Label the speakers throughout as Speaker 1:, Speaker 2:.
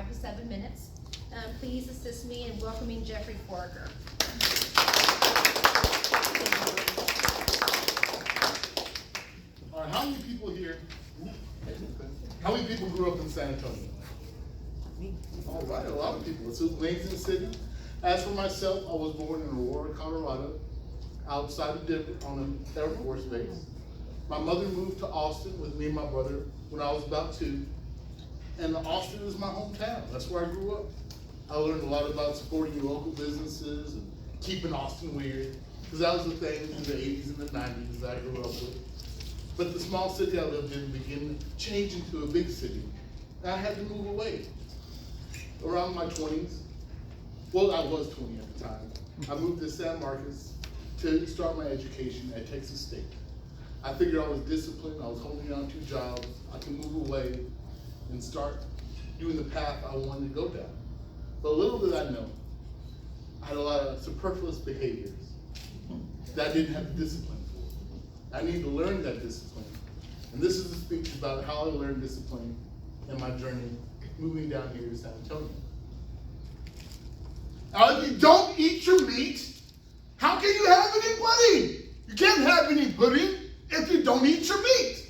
Speaker 1: 5 to 7 minutes. Please assist me in welcoming Jeffrey Parker.
Speaker 2: All right, how many people here, how many people grew up in San Antonio? All right, a lot of people. It's an amazing city. As for myself, I was born in Aurora, Colorado, outside of Denver on an Air Force base. My mother moved to Austin with me and my brother when I was about 2. And Austin is my hometown. That's where I grew up. I learned a lot about supporting local businesses and keeping Austin weird, because that was the thing in the 80s and the 90s that I grew up with. But the small city I lived in began to change into a big city, and I had to move away. Around my 20s, well, I was 20 at the time, I moved to San Marcos to start my education at Texas State. I figured I was disciplined, I was holding down 2 jobs, I could move away and start doing the path I wanted to go down. But little did I know, I had a lot of superfluous behaviors that I didn't have the discipline for. I needed to learn that discipline. And this is a speech about how I learned discipline in my journey moving down here to San Antonio. Now, if you don't eat your meat, how can you have any pudding? You can't have any pudding if you don't eat your meat.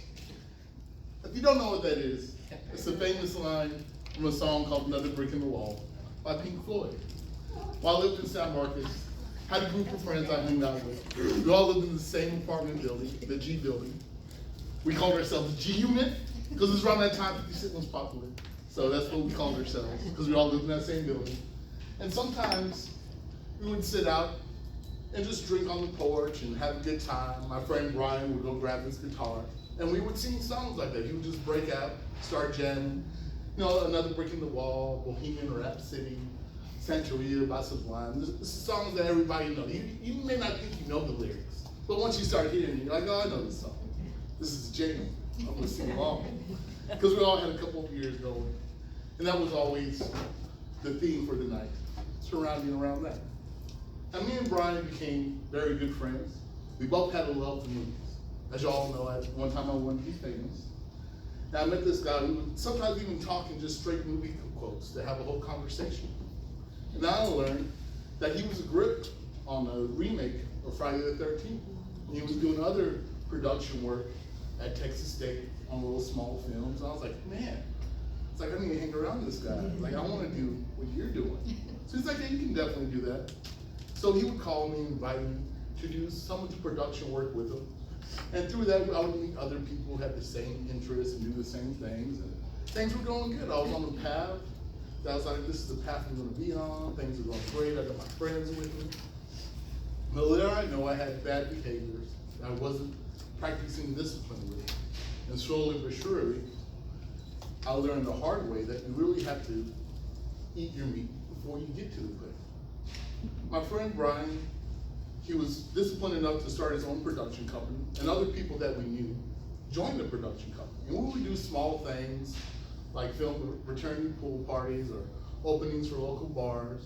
Speaker 2: If you don't know what that is, it's a famous line from a song called Another Brick in the Wall by Pink Floyd. While I lived in San Marcos, I had a group of friends I hung out with. We all lived in the same apartment building, the G building. We called ourselves the G Unit, because it was around that time 50 Cent was popular. So that's what we called ourselves, because we all lived in that same building. And sometimes we would sit out and just drink on the porch and have a good time. My friend Brian would go grab his guitar, and we would sing songs like that. He would just break out, start jamming. You know, Another Brick in the Wall, Bohemian Rhapsody, Santeria by Sublime. This is songs that everybody knows. You may not think you know the lyrics, but once you start hearing it, you're like, oh, I know this song. This is a jam. I'm gonna sing along. Because we all had a couple of years going. And that was always the theme for the night, surrounding around that. Now, me and Brian became very good friends. We both had a love for movies. As you all know, at one time I wanted to be famous. And I met this guy who would sometimes even talk in just straight movie quotes to have a whole conversation. And now I learned that he was a grip on a remake of Friday the 13th. And he was doing other production work at Texas State on little small films. And I was like, man, it's like I need to hang around this guy. Like, I want to do what you're doing. So he's like, yeah, you can definitely do that. So he would call me, invite me to do some of the production work with him. And through that, I would meet other people who had the same interests and do the same things. And things were going good. I was on the path. I was like, this is the path I'm going to be on. Things are going great. I got my friends with me. But little I know, I had bad behaviors. I wasn't practicing discipline with. And slowly but surely, I learned the hard way that you really have to eat your meat before you get to the place. My friend Brian, he was disciplined enough to start his own production company, and other people that we knew joined the production company. And we would do small things like film returning pool parties or openings for local bars.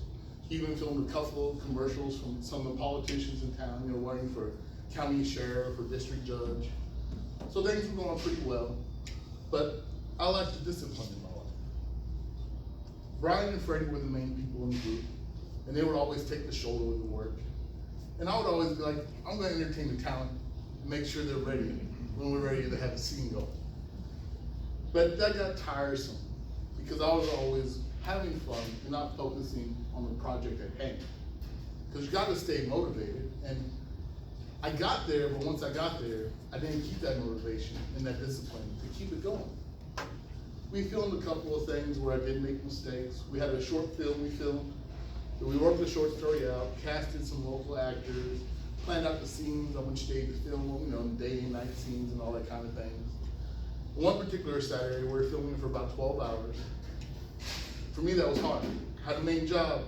Speaker 2: He even filmed a couple of commercials from some of the politicians in town, you know, running for county sheriff or district judge. So things were going pretty well, but I lacked the discipline in my life. Brian and Freddie were the main people in the group, and they would always take the shoulder with the work. And I would always be like, I'm going to entertain the talent and make sure they're ready when we're ready to have a scene going. But that got tiresome because I was always having fun and not focusing on the project at hand. Because you got to stay motivated. And I got there, but once I got there, I didn't keep that motivation and that discipline to keep it going. We filmed a couple of things where I did make mistakes. We had a short film we filmed. We worked the short story out, casted some local actors, planned out the scenes on which day to film them, you know, day and night scenes and all that kind of things. One particular Saturday, we were filming for about 12 hours. For me, that was hard. I had a main job,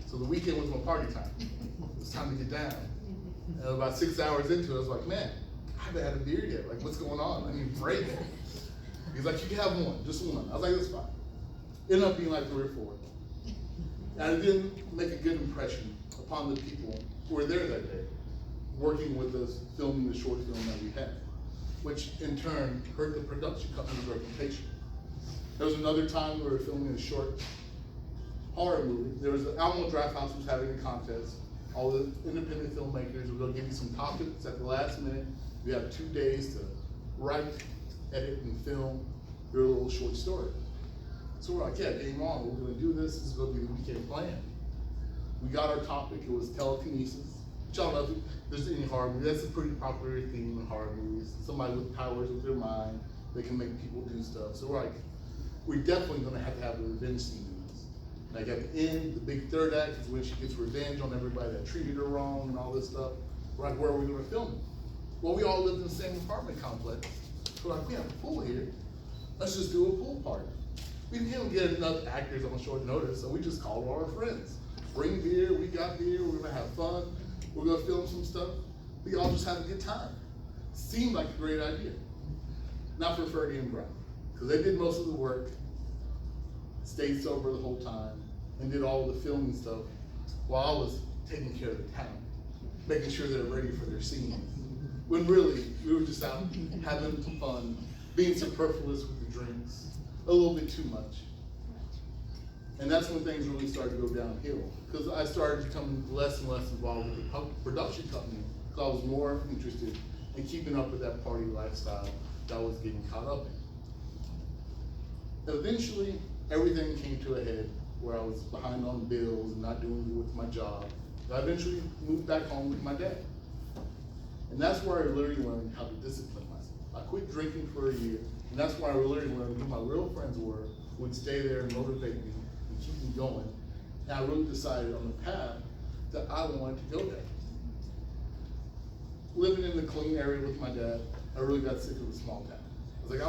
Speaker 2: so the weekend was my party time. It was time to get down. And about 6 hours into it, I was like, man, I haven't had a beer yet. Like, what's going on? I need a break. He's like, you can have one, just one. I was like, that's fine. Ended up being like 3 or 4. And it didn't make a good impression upon the people who were there that day, working with us, filming the short film that we had, which in turn hurt the production company's reputation. There was another time we were filming a short horror movie. There was the Alamo Draft House was having a contest. All the independent filmmakers were going to give you some topics at the last minute. You have 2 days to write, edit, and film your little short story. So we're like, yeah, game on. We're going to do this. This is going to be the weekend plan. We got our topic. It was telekinesis. Which I don't know if there's any horror movie. That's a pretty popular theme in horror movies. Somebody with powers with their mind, they can make people do stuff. So we're like, we're definitely going to have a revenge scene in this. Like at the end, the big third act is when she gets revenge on everybody that treated her wrong and all this stuff. We're like, where are we going to film it? Well, we all lived in the same apartment complex. We're like, we have a pool here. Let's just do a pool party. We didn't get enough actors on short notice, so we just called all our friends. Bring beer, we got beer, we're gonna have fun, we're gonna film some stuff. We all just have a good time. Seemed like a great idea. Not for Fergie and Brian, because they did most of the work, stayed sober the whole time, and did all the filming stuff while I was taking care of the town, making sure they're ready for their scenes. When really, we were just out having some fun, being superfluous with the drinks, a little bit too much. And that's when things really started to go downhill, because I started becoming less and less involved with the production company, because I was more interested in keeping up with that party lifestyle that I was getting caught up in. And eventually, everything came to a head where I was behind on bills and not doing good with my job. I eventually moved back home with my dad. And that's where I literally learned how to discipline myself. I quit drinking for a year, and that's where I literally learned who my real friends were, who would stay there and motivate me and keep me going. And I really decided on the path that I wanted to go there. Living in the clean area with my dad, I really got sick of the small town.